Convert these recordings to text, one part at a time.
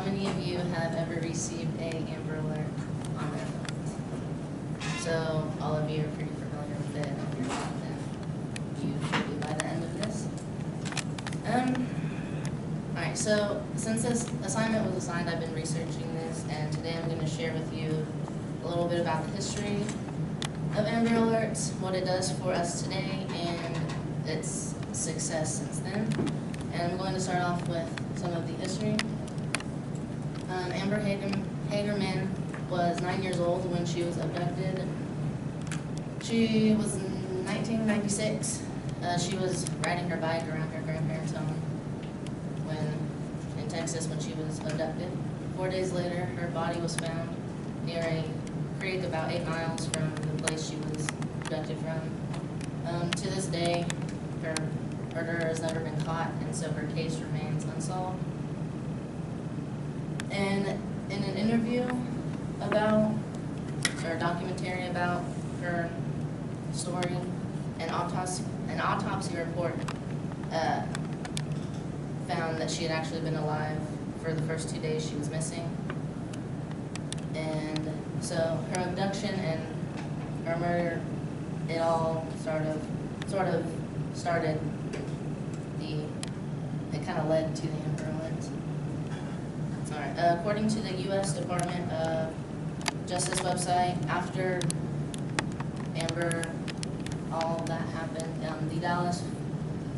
how many of you have ever received a Amber Alert on their phones? So all of you are pretty familiar with it, and if you're not, then you should be by the end of this. Alright, so since this assignment was assigned, I've been researching this, and today I'm going to share with you a little bit about the history of Amber Alerts, what it does for us today, and its success since then. And I'm going to start off with some of the history. Amber Hagerman was 9 years old when she was abducted. She was in 1996. She was riding her bike around her grandparents' home in Texas when she was abducted. 4 days later, her body was found near a creek about 8 miles from the place she was abducted from. To this day, her murderer has never been caught, and so her case remains unsolved. And in an interview about, or a documentary about her story, an autopsy report found that she had actually been alive for the first 2 days she was missing. And so her abduction and her murder, it all sort of started it kind of led to the Amber Alerts. Alright, according to the U.S. Department of Justice website, after Amber, all that happened, the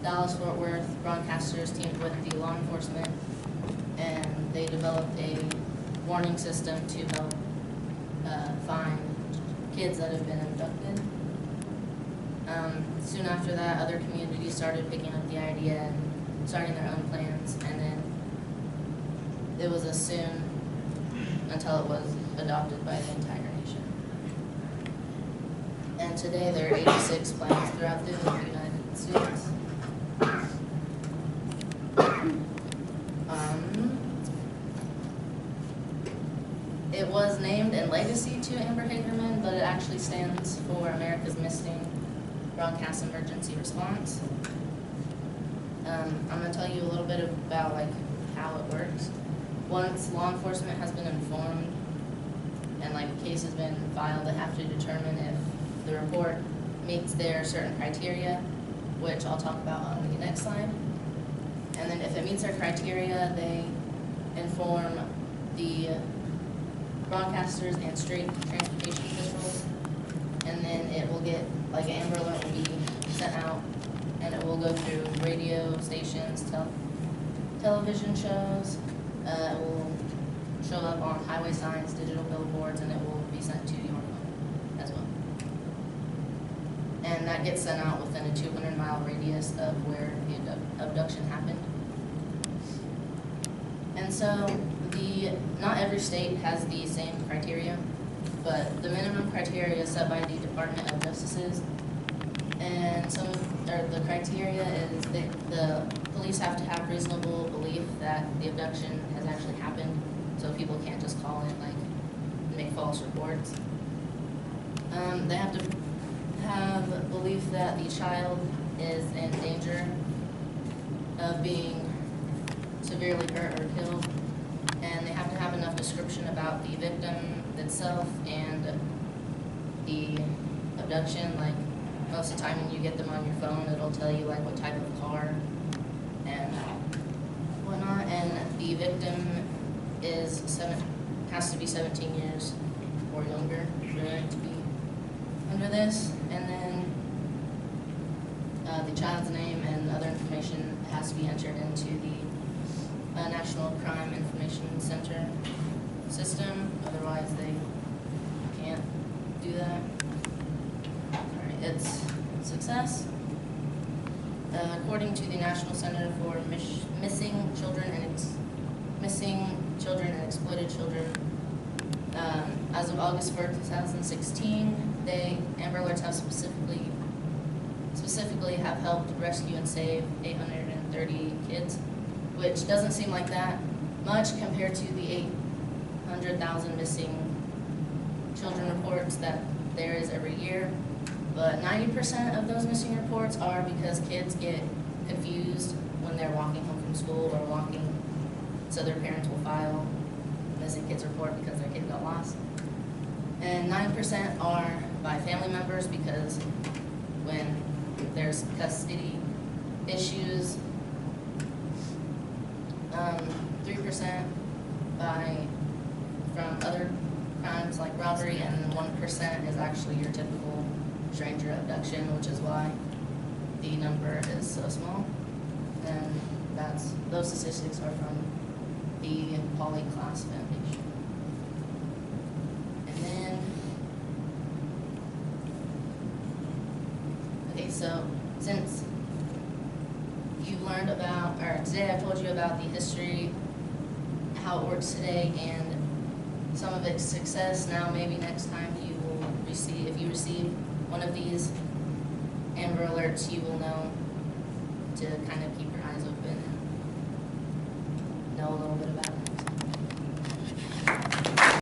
Dallas-Fort Worth broadcasters teamed with the law enforcement, and they developed a warning system to help find kids that have been abducted. Soon after that, other communities started picking up the idea and starting their own plans, and then it was a soon until it was adopted by the entire nation. And today there are 86 plans throughout the United States. It was named in legacy to Amber Hagerman, but it actually stands for America's Missing Broadcast Emergency Response. I'm going to tell you a little bit about how it works. Once law enforcement has been informed and a case has been filed, they have to determine if the report meets their certain criteria, which I'll talk about on the next slide. And then if it meets their criteria, they inform the broadcasters and street transportation officials, and then it will get, an Amber Alert will be sent out, and it will go through radio stations, television shows, it will show up on highway signs, digital billboards, and it will be sent to your home as well. And that gets sent out within a 200-mile radius of where the abduction happened. And so not every state has the same criteria, but the minimum criteria is set by the Department of Justice. And the criteria is that the police have to have reasonable belief that the abduction has actually happened, so people can't just call in and make false reports. They have to have belief that the child is in danger of being severely hurt or killed, and they have to have enough description about the victim itself and the abduction. Most of the time when you get them on your phone, it'll tell you what type of car and whatnot, and the victim has to be 17 years or younger for it to be under this, and then the child's name and other information has to be entered into the National Crime Information Center system, otherwise they can't do that. Alright, its success. According to the National Center for Missing Children and Exploited Children, as of August 1st, 2016, Amber Alerts have specifically have helped rescue and save 830 kids, which doesn't seem like that much compared to the 800,000 missing children reports that there is every year. But 90% of those missing reports are because kids get confused when they're walking home from school or walking so their parents will file a missing kids report because their kid got lost. And 9% are by family members, because when there's custody issues, 3% from other crimes like robbery, and 1% is actually your typical stranger abduction, which is why the number is so small. And those statistics are from the Poly Class Foundation. And then, okay, so since you've learned about, or today I've told you about the history, how it works today, and some of its success, now maybe next time you will receive, if you receive one of these Amber Alerts, you will know to kind of keep your eyes open